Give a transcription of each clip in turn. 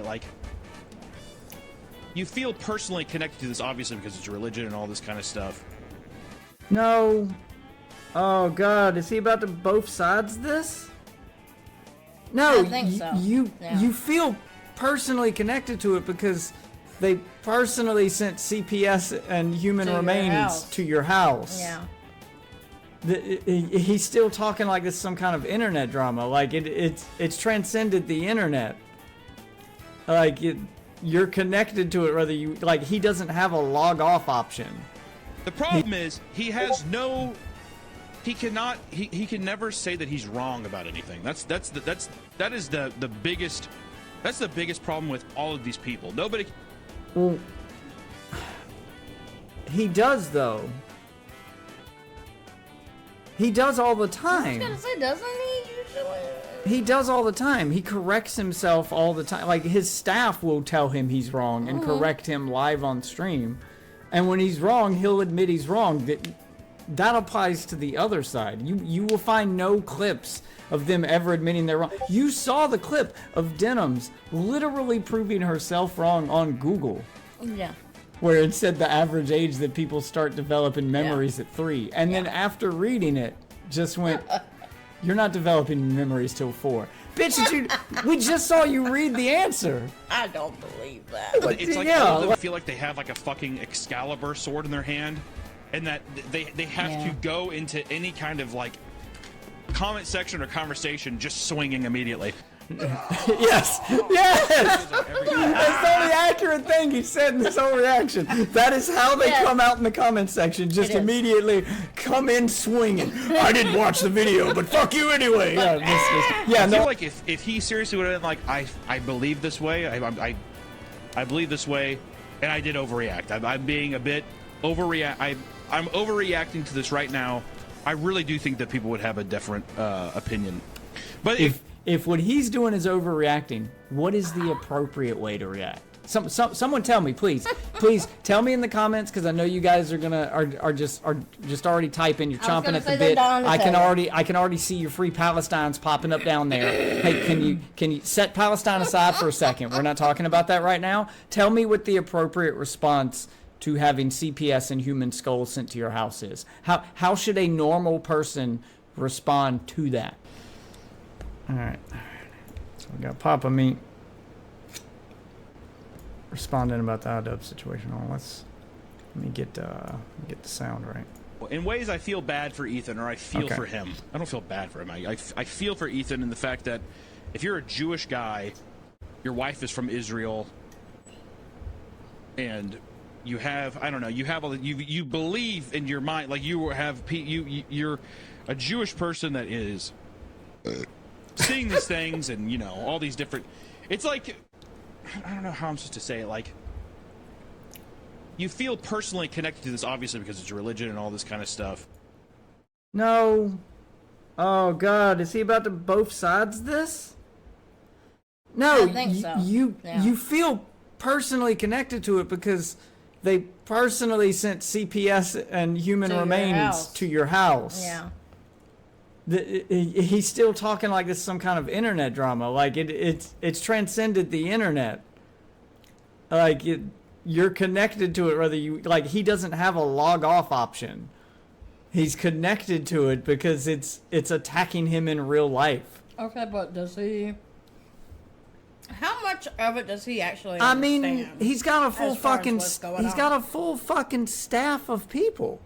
like, you feel personally connected to this, obviously, because it's your religion and all this kind of stuff. No. Oh God, is he about to both sides this? No, I think so. You feel personally connected to it because they personally sent CPS and human remains to your house. Yeah. He's still talking like this is some kind of internet drama. Like it's transcended the internet. Like you're connected to it, whether you like. He doesn't have a log off option. The problem is he has no. He cannot. He can never say that he's wrong about anything. That is the biggest. That's the biggest problem with all of these people. Nobody. Well, he does though. He does all the time. I was gonna say, doesn't he usually? He does all the time. He corrects himself all the time. Like his staff will tell him he's wrong and correct him live on stream. And when he's wrong, he'll admit he's wrong. That applies to the other side. You will find no clips of them ever admitting they're wrong. You saw the clip of Denham's literally proving herself wrong on Google. Yeah. Where it said the average age that people start developing memories at 3. And then after reading it, just went, you're not developing memories till 4. Bitch, we just saw you read the answer. I don't believe that. But it's like all of them feel like they have like a fucking Excalibur sword in their hand, and that they have to go into any kind of like comment section or conversation just swinging immediately. Yes. That's the only accurate thing he said in this whole reaction. That is how they come out in the comment section. Just immediately come in swinging. I didn't watch the video, but fuck you anyway. I feel like if he seriously would have been like, I believe this way, I believe this way, and I did overreact. I'm being a bit I'm overreacting to this right now. I really do think that people would have a different opinion. But if what he's doing is overreacting, what is the appropriate way to react? Someone tell me, please tell me in the comments, because I know you guys are just already typing. You're chomping at the bit. I can already see your free Palestines popping up down there. Hey, can you set Palestine aside for a second? We're not talking about that right now. Tell me what the appropriate response to having CPS and human skulls sent to your house is. How should a normal person respond to that? All right. So we got PapaMeat responding about the iDub situation. Let me get the sound right. In ways I feel bad for Ethan, or I feel for him. I don't feel bad for him. I feel for Ethan in the fact that if you're a Jewish guy, your wife is from Israel, and you have, I don't know, you believe in your mind, like you're a Jewish person that is seeing these things, and you know, all these different, it's like, I don't know how I'm supposed to say it, like, you feel personally connected to this, obviously, because it's your religion and all this kind of stuff. No. Oh God, is he about to both sides this? No, I think so. You feel personally connected to it because they personally sent CPS and human remains to your house. Yeah. He's still talking like this is some kind of internet drama. Like it's transcended the internet. Like you're connected to it, whether you like. He doesn't have a log off option. He's connected to it because it's attacking him in real life. Okay, but does he? How much of it does he actually I understand? mean, he's got a full fucking staff of people.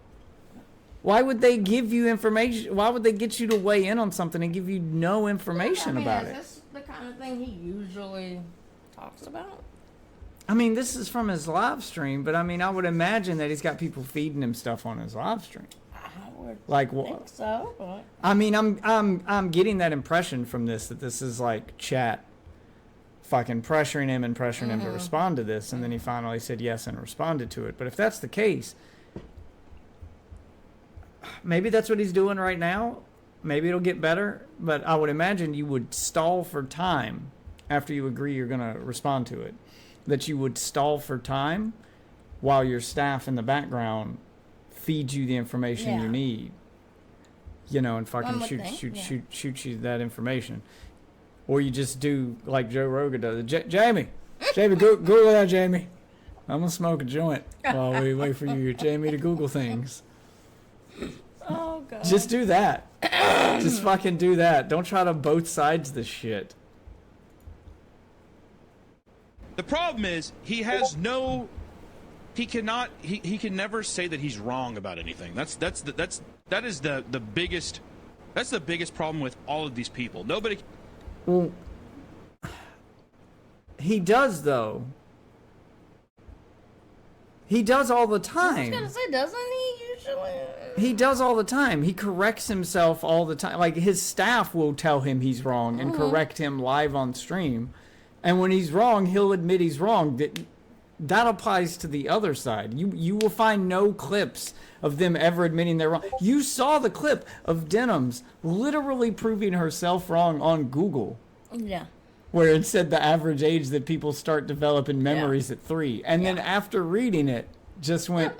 Why would they give you information? Why would they get you to weigh in on something and give you no information about it? Is this the kind of thing he usually talks about? I mean, this is from his live stream, but I mean, I would imagine that he's got people feeding him stuff on his live stream. I would think so. But... I mean, I'm getting that impression from this, that this is like chat fucking pressuring him to respond to this, and then he finally said yes and responded to it. But if that's the case, maybe that's what he's doing right now. Maybe it'll get better, but I would imagine you would stall for time after you agree you're going to respond to it. That you would stall for time while your staff in the background feeds you the information you need. You know, and fucking shoot you that information. or you just do like Joe Rogan does. Jamie, Google that, Jamie. I'm gonna smoke a joint while we wait for you, Jamie, to Google things. Oh god. Just do that. Just fucking do that. Don't try to both sides this shit. The problem is he can never say that he's wrong about anything. That is the biggest problem with all of these people. Nobody. Well, he does though. He does all the time. I was gonna say, doesn't he usually? He does all the time. He corrects himself all the time. Like, his staff will tell him he's wrong and correct him live on stream. And when he's wrong, he'll admit he's wrong. That applies to the other side. You will find no clips of them ever admitting they're wrong. You saw the clip of Denham's literally proving herself wrong on Google. Yeah. Where it said the average age that people start developing memories at 3. And then after reading it, just went,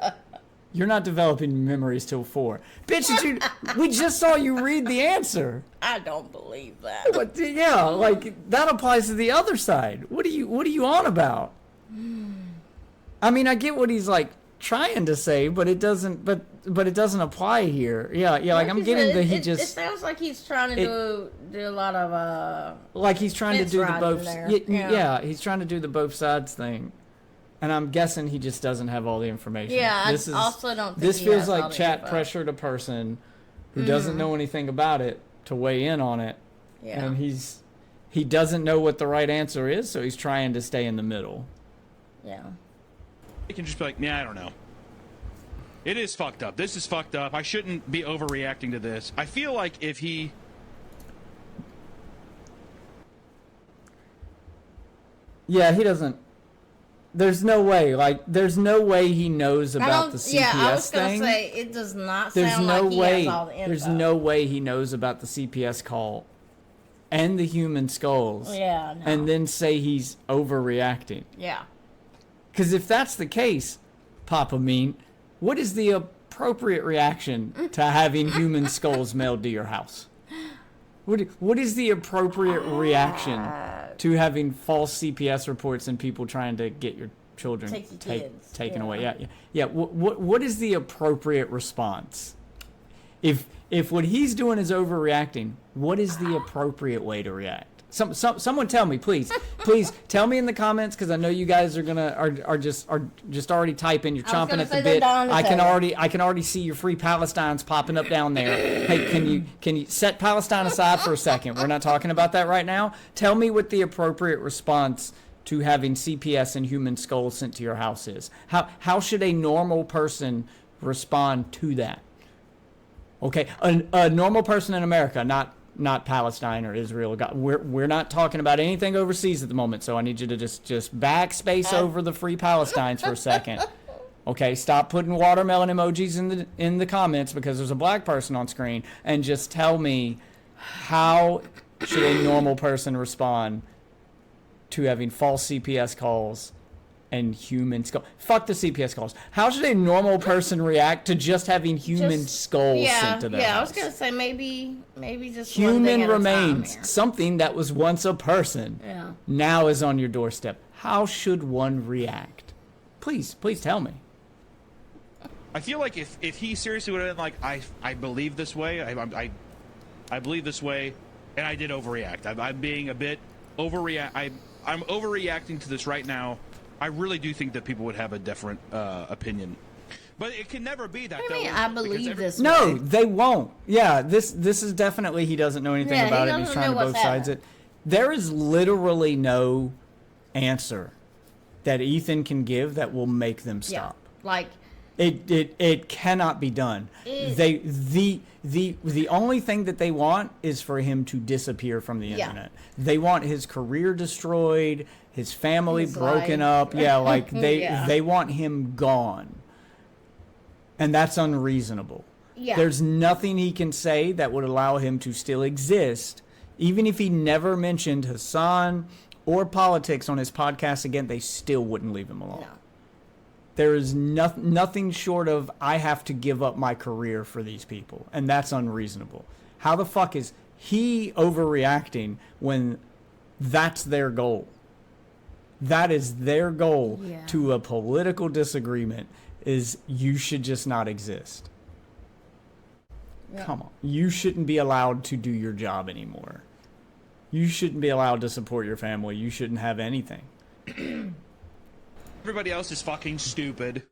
you're not developing memories till 4. Bitch, we just saw you read the answer. I don't believe that. But yeah, like, that applies to the other side. What are you on about? I mean, I get what he's like trying to say, but it doesn't it doesn't apply here. Yeah, like I'm getting that he just it sounds like he's trying to do a lot of like he's trying to do the both he's trying to do the both sides thing. And I'm guessing he just doesn't have all the information. Yeah, I also don't think this he feels has like all the chat info. pressured a person who doesn't know anything about it to weigh in on it. Yeah. And he doesn't know what the right answer is, so he's trying to stay in the middle. Yeah. He can just be like, yeah, I don't know. It is fucked up. This is fucked up. I shouldn't be overreacting to this. I feel like if he... Yeah, he doesn't... There's no way. Like, there's no way he knows about the CPS thing. Yeah, I was going to say, it does not sound like he has all the info. There's no way he knows about the CPS call and the human skulls. Yeah, no. And then say he's overreacting. Yeah. Because if that's the case, PapaMeat, what is the appropriate reaction to having human skulls mailed to your house? What is the appropriate reaction to having false CPS reports and people trying to get your children taken away? Yeah. What is the appropriate response? If what he's doing is overreacting, what is the appropriate way to react? Someone tell me, please tell me in the comments, because I know you guys are just already typing. You're chomping at the bit. I can already see your free Palestines popping up down there. Hey, can you set Palestine aside for a second? We're not talking about that right now. Tell me what the appropriate response to having CPS and human skulls sent to your house is. How should a normal person respond to that? Okay, a normal person in America, not Palestine or Israel. We're not talking about anything overseas at the moment, so I need you to just backspace over the free Palestines for a second. Okay, stop putting watermelon emojis in the comments because there's a black person on screen, and just tell me, how should a normal person respond to having false CPS calls and human skull? Fuck the CPS calls. How should a normal person react to just having human skulls sent to their house? I was gonna say maybe just human remains, something that was once a person, now is on your doorstep. How should one react? Please tell me. I feel like if he seriously would have been like, I believe this way, I believe this way, and I did overreact. I'm being a bit I'm overreacting to this right now. I really do think that people would have a different opinion, but it can never be that. I believe this. No, they won't. Yeah, this is definitely, he doesn't know anything about it. He's trying to both sides it. There is literally no answer that Ethan can give that will make them stop. Yeah, like it cannot be done. The only thing that they want is for him to disappear from the internet. They want his career destroyed, his family broken up. Yeah, like they want him gone. And that's unreasonable. Yeah. There's nothing he can say that would allow him to still exist. Even if he never mentioned Hasan or politics on his podcast again, they still wouldn't leave him alone. No. There is nothing short of, I have to give up my career for these people. And that's unreasonable. How the fuck is he overreacting when That's their goal. That is their goal Yeah. to a political disagreement, is you should just not exist. Yeah. Come on. You shouldn't be allowed to do your job anymore. You shouldn't be allowed to support your family. You shouldn't have anything. Everybody else is fucking stupid.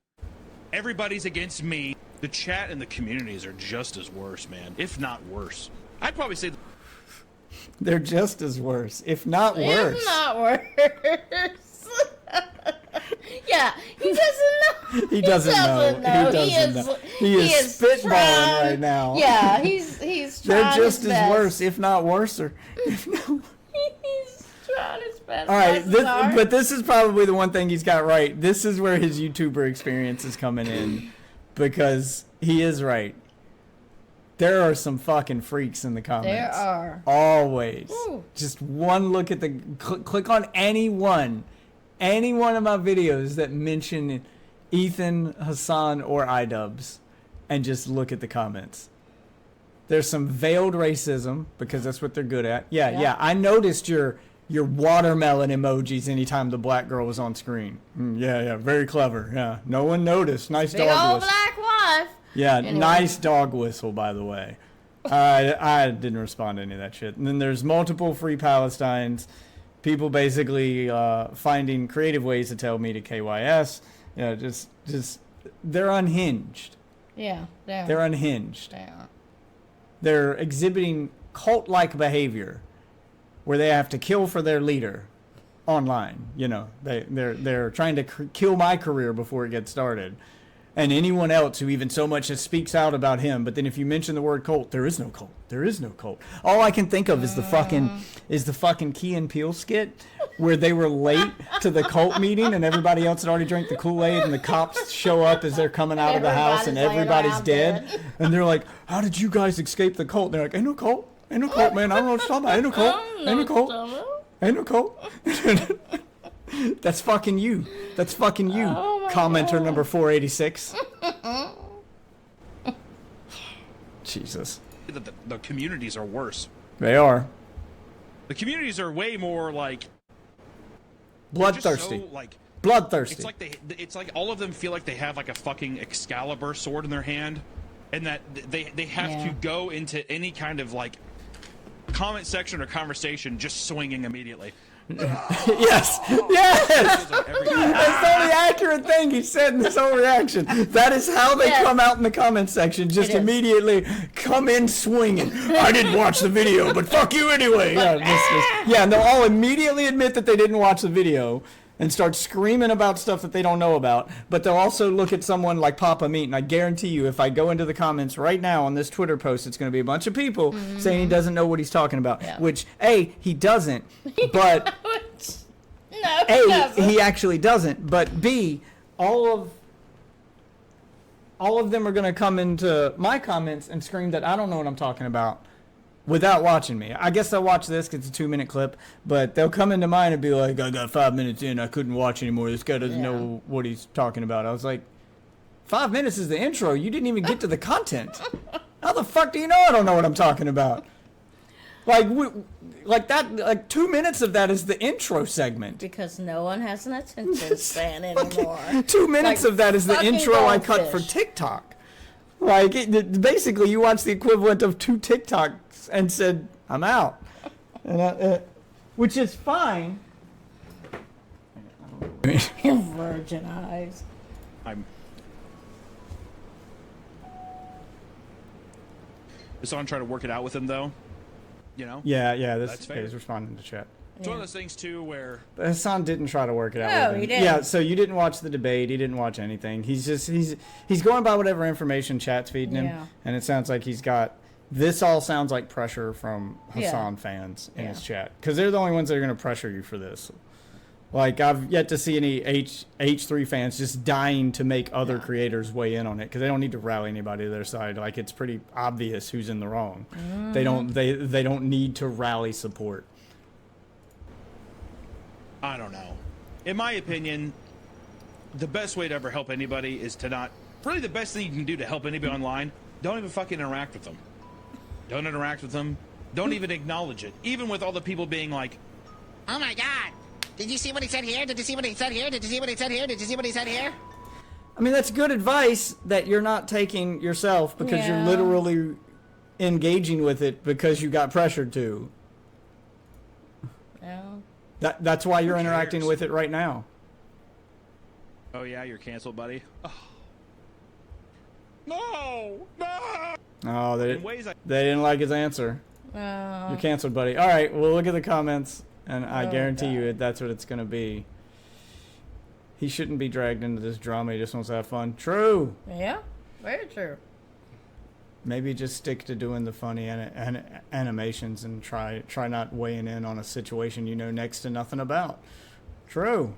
Everybody's against me. The chat and the communities are just as worse, man. If not worse. I'd probably say... They're just as worse, if not worse. It's not worse. Yeah, he doesn't know. He doesn't know. He doesn't know. He is spitballing trying- right now. Yeah, he's They're trying just his as best. worse, if not worser. He's trying his best. All right, That's but this is probably the one thing he's got right. This is where his YouTuber experience is coming in, because he is right. There are some fucking freaks in the comments. There are. Always. Ooh. Just one look at the... click on any one of my videos that mention Ethan, Hasan, or iDubbbz, and just look at the comments. There's some veiled racism, because that's what they're good at. Yeah. I noticed your watermelon emojis anytime the black girl was on screen. Yeah, very clever. Yeah, no one noticed. Nice Big dog old whistle. black wife. Yeah, Anyway. nice dog whistle, by the way. I didn't respond to any of that shit. And then there's multiple Free Palestines. People basically finding creative ways to tell me to KYS. Yeah, just they're unhinged. Yeah, They're unhinged. They are. They're exhibiting cult-like behavior where they have to kill for their leader online. You know, they're trying to kill my career before it gets started. And anyone else who even so much as speaks out about him, but then if you mention the word cult, there is no cult. There is no cult. All I can think of is the fucking Key and Peele skit where they were late to the cult meeting and everybody else had already drank the Kool-Aid and the cops show up as they're coming out of the house and everybody's dead. And they're like, "How did you guys escape the cult?" And they're like, "Ain't no cult. Ain't no cult, man. I don't know what you're talking about. Ain't no cult. Ain't no cult. Ain't no cult." That's fucking you. That's fucking you. Oh my Commenter God. number 486. Jesus. The communities are worse. They are. The communities are way more like... just Bloodthirsty. So, like... Bloodthirsty. It's like all of them feel like they have like a fucking Excalibur sword in their hand, and that they have to go into any kind of like comment section or conversation just swinging immediately. Yes. Yes. That's the only accurate thing he said in this whole reaction. That is how they come out in the comment section. Just It is. immediately come in swinging. I didn't watch the video, but fuck you anyway. Yeah, and they'll all immediately admit that they didn't watch the video and start screaming about stuff that they don't know about. But they'll also look at someone like PapaMeat, and I guarantee you, if I go into the comments right now on this Twitter post, it's going to be a bunch of people saying he doesn't know what he's talking about. Yeah. Which, A, he doesn't, but... No, he A, doesn't. he actually doesn't, but B, all of them are going to come into my comments and scream that I don't know what I'm talking about without watching me. I guess they'll watch this because it's a 2-minute clip, but they'll come into mine and be like, "I got 5 minutes in, I couldn't watch anymore. This guy doesn't know what he's talking about." I was like, 5 minutes is the intro. You didn't even get to the content. How the fuck do you know I don't know what I'm talking about? Like 2 minutes of that is the intro segment. Because no one has an attention span anymore. 2 minutes Like of that is the fucking intro I cut for goldfish. TikTok. Like, basically, you watch the equivalent of 2 TikToks and said, "I'm out," and which is fine. Virgin eyes. I'm just on trying to work it out with him, though. You know? Yeah, That's this fair. is responding to chat. It's one of those things, too, where... But Hasan didn't try to work it out No, with him. he didn't. Yeah, so you didn't watch the debate. He didn't watch anything. He's going by whatever information chat's feeding him. Yeah. And it sounds like he's got... This all sounds like pressure from Hasan fans in his chat. Because they're the only ones that are going to pressure you for this. Like, I've yet to see any H3 fans just dying to make other creators weigh in on it, because they don't need to rally anybody to their side. Like, it's pretty obvious who's in the wrong. They don't need to rally support. I don't know. In my opinion, the best way to ever help anybody is to not... Really, the best thing you can do to help anybody online, don't even fucking interact with them. Don't interact with them. Don't even acknowledge it. Even with all the people being like, Oh my god. Did you see what he said here? Did you see what he said here? Did you see what he said here? Did you see what he said here? I mean, that's good advice that you're not taking yourself because you're Yeah. literally engaging with it because you got pressured to. Yeah. That's why you're Who interacting cares? with it right now. Oh yeah, you're canceled, buddy. Oh. No, no. Oh, they In ways I didn't like his answer. You're canceled, buddy. All right, well, look at the comments, and I guarantee you that's what it's going to be. He shouldn't be dragged into this drama. He just wants to have fun. True. Yeah. Very true. Maybe just stick to doing the funny animations and try not weighing in on a situation you know next to nothing about. True.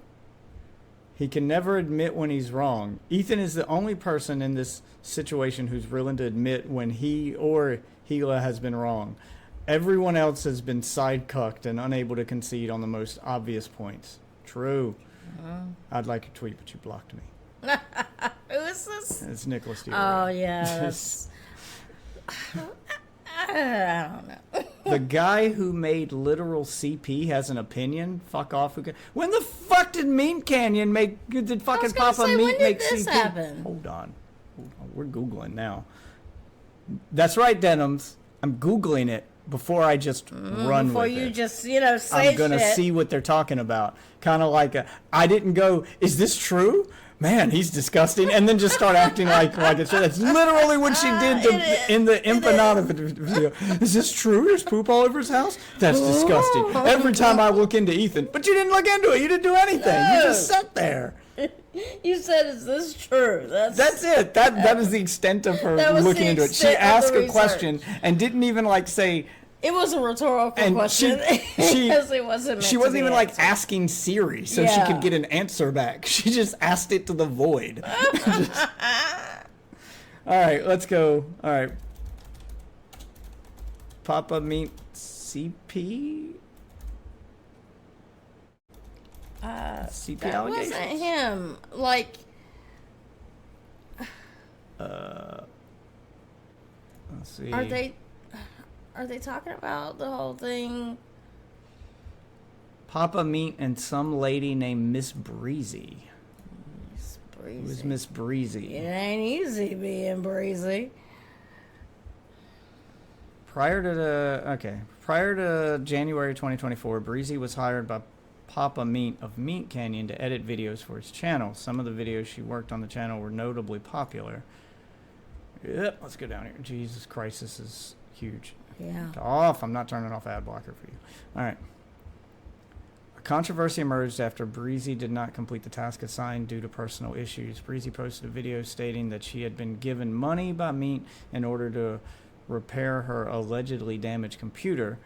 He can never admit when he's wrong. Ethan is the only person in this situation who's willing to admit when he or Gila has been wrong. Everyone else has been side-cucked and unable to concede on the most obvious points. True. I'd like a tweet, but you blocked me. Who is this? It's Nicholas Stewart. Oh, yeah. That's... I don't know. The guy who made literal CP has an opinion. Fuck off. When the fuck did Meat Canyon make? Did fucking gonna Papa say, Meat when did make this CP? happen? Hold on. We're googling now. That's right, Denims. I'm googling it before I just run Before with you it. just, say I'm gonna shit. see what they're talking about. Kind of like I didn't go, is this true? Man, he's disgusting, and then just start acting like it's true. That's literally what she did in the empanada video. Is this true? There's poop all over his house? That's disgusting. Every time I look into Ethan, but you didn't look into it. You didn't do anything. You just sat there. You said, is this true? That's it. That is the extent of her That was looking the into it. She extent of asked the a question and didn't even say. It was a rhetorical And question. Because it wasn't meant she to wasn't be even answered. asking Siri so she Yeah. could get an answer back. She just asked it to the void. All right, let's go. All right. PapaMeat's CP? CP That allegations? wasn't him. Like, Let's see. are they talking about the whole thing? Papa Meat and some lady named Miss Breezy. It's breezy. Who's Miss Breezy? It ain't easy being breezy. Prior to January 2024, Breezy was hired by Papa Meat of Meat Canyon to edit videos for his channel. Some of the videos she worked on the channel were notably popular. Yep, let's go down here. Jesus Christ, this is huge. Yeah. Off. I'm not turning off ad blocker for you. All right. A controversy emerged after Breezy did not complete the task assigned due to personal issues. Breezy posted a video stating that she had been given money by Meat in order to repair her allegedly damaged computer,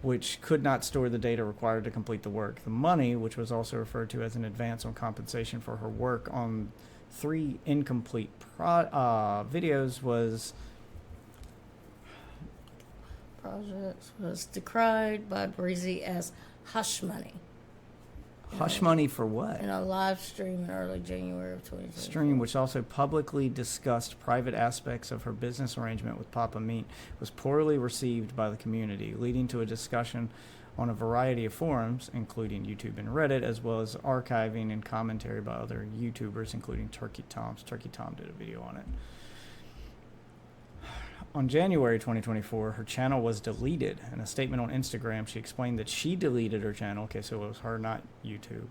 which could not store the data required to complete the work. The money, which was also referred to as an advance on compensation for her work on 3 incomplete videos, was decried by Breezy as hush money hush money for what? in a live stream in early January of 2020. Stream, which also publicly discussed private aspects of her business arrangement with Papa Meat, was poorly received by the community, leading to a discussion on a variety of forums, including YouTube and Reddit, as well as archiving and commentary by other YouTubers, including Turkey Tom's. Turkey Tom did a video on it. On January 2024, her channel was deleted. In a statement on Instagram, she explained that she deleted her channel, okay, so it was her, not YouTube,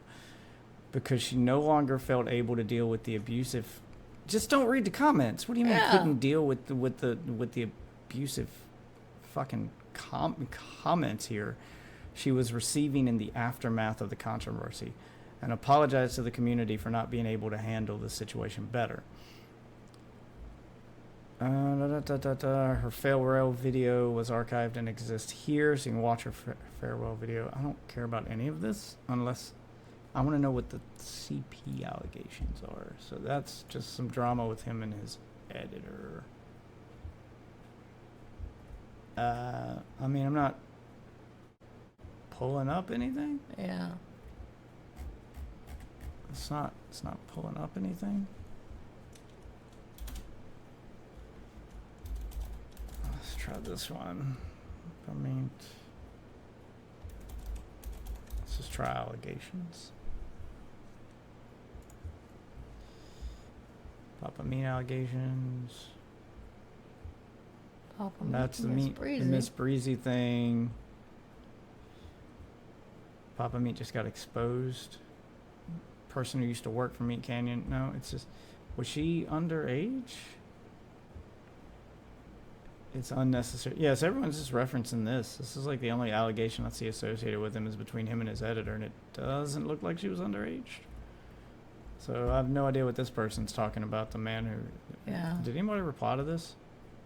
because she no longer felt able to deal with the abusive. Just don't read the comments. What do you mean couldn't deal with the abusive fucking comments here she was receiving in the aftermath of the controversy, and apologized to the community for not being able to handle the situation better. Her farewell video was archived and exists here, so you can watch her farewell video. I don't care about any of this unless I want to know what the CP allegations are. So that's just some drama with him and his editor. I mean, I'm not pulling up anything. Yeah. It's not pulling up anything. Let's try this one. I mean, try allegations. PapaMeat allegations. That's the Miss Breezy thing. PapaMeat just got exposed. Person who used to work for Meat Canyon. No, it's just, was she underage? It's unnecessary. Yes, everyone's just referencing this. This is like the only allegation I see associated with him is between him and his editor, and it doesn't look like she was underage. So I have no idea what this person's talking about. The man who... Yeah. Did anybody reply to this?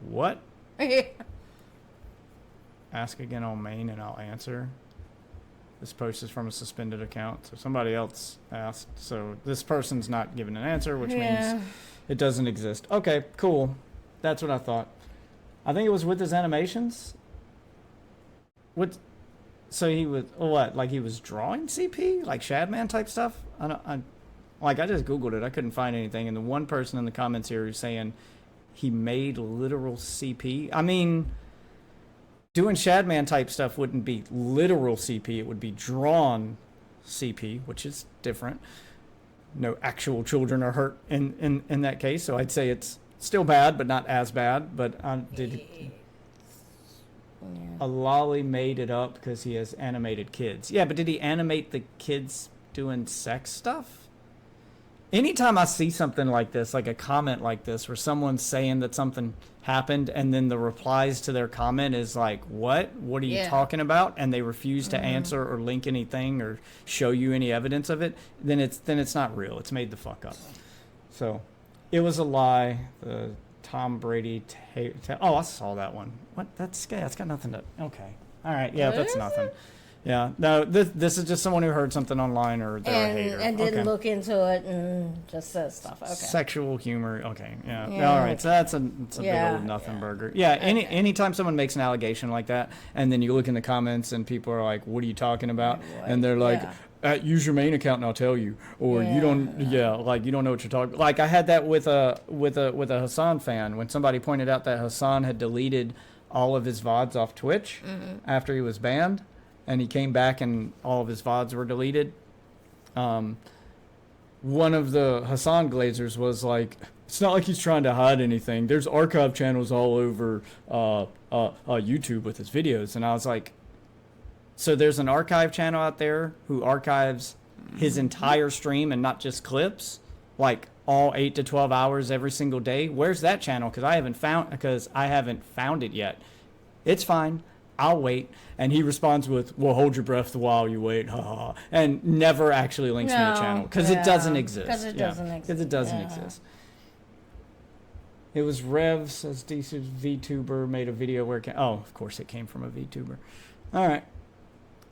What? Ask again on main and I'll answer. This post is from a suspended account. So somebody else asked. So this person's not giving an answer, which means it doesn't exist. Okay, cool. That's what I thought. I think it was with his animations. What? So he was what? Like he was drawing CP, like Shadman type stuff. I just googled it. I couldn't find anything. And the one person in the comments here is saying he made literal CP. I mean, doing Shadman type stuff wouldn't be literal CP. It would be drawn CP, which is different. No actual children are hurt in that case. So I'd say it's still bad, but not as bad. But a lolly made it up because he has animated kids. Yeah, but did he animate the kids doing sex stuff? Anytime I see something like this, like a comment like this, where someone's saying that something happened and then the replies to their comment is like, what are you talking about? And they refuse to answer or link anything or show you any evidence of it, then it's not real. It's made the fuck up. So it was a lie. The Tom Brady I saw that one. What? That's got nothing to... Okay. All right. Yeah, that's nothing. Yeah. No, this is just someone who heard something online or they're a hater. And didn't look into it and just says stuff. Okay. Sexual humor. Okay. Yeah. All right. So that's a big old nothing burger. Yeah. Anytime someone makes an allegation like that and then you look in the comments and people are like, what are you talking about? And they're like, use your main account and I'll tell you. Or you don't, like you don't know what you're talking about. Like I had that with a Hasan fan when somebody pointed out that Hasan had deleted all of his VODs off Twitch after he was banned. And he came back and all of his VODs were deleted. One of the Hasan Glazers was like, it's not like he's trying to hide anything. There's archive channels all over YouTube with his videos. And I was like, so there's an archive channel out there who archives his entire stream and not just clips, like all 8 to 12 hours every single day. Where's that channel? Because I haven't found it yet. It's fine. I'll wait. And he responds with, well, hold your breath while you wait, and never actually links me to the channel because it doesn't exist. Because it doesn't exist. It was Rev, says DC VTuber, made a video where of course it came from a VTuber. All right.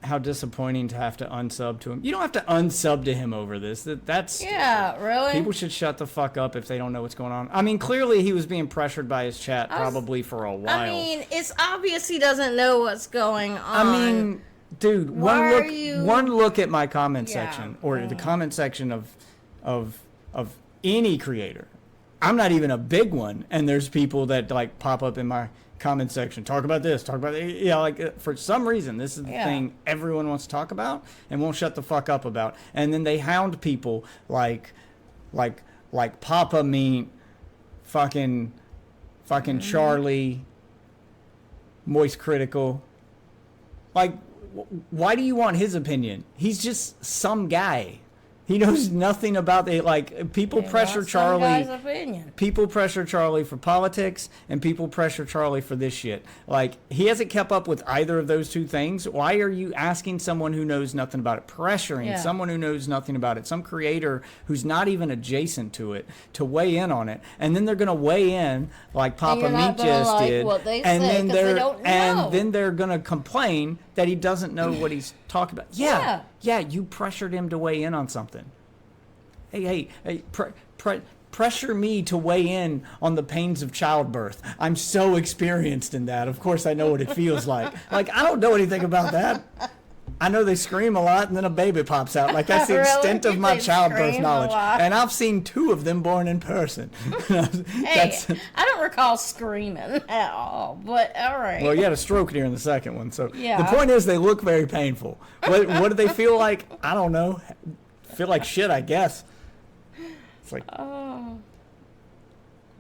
How disappointing to have to unsub to him. You don't have to unsub to him over this. That's really. People should shut the fuck up if they don't know what's going on. I mean, clearly he was being pressured by his chat probably for a while. I mean, it's obvious he doesn't know what's going on. I mean, dude, one look at my comment section or the comment section of any creator. I'm not even a big one, and there's people that like pop up in my comment section, talk about this, talk about that. Yeah, like for some reason this is the thing everyone wants to talk about and won't shut the fuck up about. And then they hound people like PapaMeat, fucking Charlie, Moist Critical. Like, why do you want his opinion? He's just some guy. He knows nothing about the, like, people pressure Charlie. People pressure Charlie for politics, and people pressure Charlie for this shit. Like, he hasn't kept up with either of those two things. Why are you asking someone who knows nothing about it, pressuring someone who knows nothing about it, some creator who's not even adjacent to it, to weigh in on it? And then they're going to weigh in like PapaMeat just did, and then they're going to complain that he doesn't know what he's talking about. Yeah, you pressured him to weigh in on something. Hey, pressure me to weigh in on the pains of childbirth. I'm so experienced in that. Of course, I know what it feels like. Like, I don't know anything about that. I know they scream a lot and then a baby pops out. Like, that's the Really? extent of my They childbirth scream a knowledge. lot? And I've seen 2 of them born in person. Hey, I don't recall screaming at all, but all right. Well, you had a stroke during the second one. So Yeah. the point is they look very painful. What do they feel like? I don't know. Feel like shit, I guess. It's like, Oh,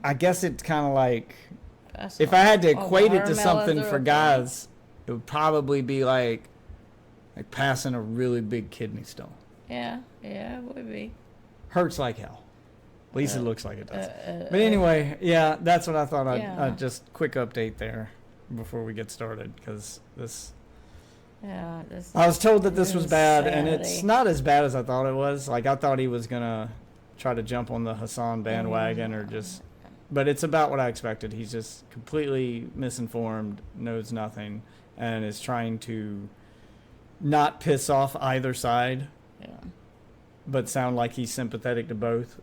I guess it's kind of like, that's if I had to a equate it to watermelon something through for a guys, it would probably be like passing a really big kidney stone. yeah, it would be. Hurts like hell. At least it looks like it does. But anyway, yeah, that's what I thought. Yeah. I'd just quick update there before we get started, because this. Yeah, this I was told that this was bad, and it's insanity. not as bad as I thought it was. Like, I thought he was gonna try to jump on the Hasan bandwagon or just. But it's about what I expected. He's just completely misinformed, knows nothing, and is trying to not piss off either side, Yeah. but sound like he's sympathetic to both.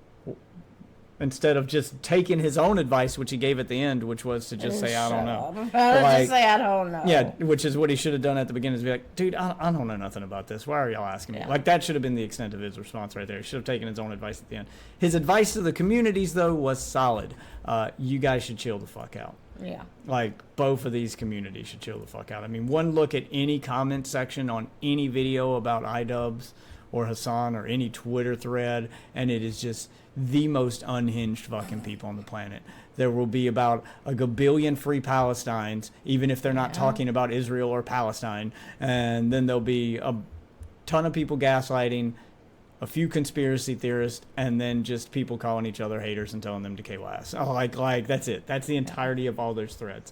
Instead of just taking his own advice, which he gave at the end, which was to just say, I don't know. Like, Just say, I don't know. Yeah, which is what he should have done at the beginning, is be like, dude, I don't know nothing about this. Why are y'all asking me? Yeah. Like, that should have been the extent of his response right there. He should have taken his own advice at the end. His advice to the communities, though, was solid. You guys should chill the fuck out. Yeah. Like, both of these communities should chill the fuck out. I mean, one look at any comment section on any video about iDubbbz or Hasan or any Twitter thread, and it is just the most unhinged fucking people on the planet. There will be about a gabillion free Palestines, even if they're not talking about Israel or Palestine. And then there'll be a ton of people gaslighting, a few conspiracy theorists, and then just people calling each other haters and telling them to KYS. Oh, like that's it. That's the entirety of all those threads.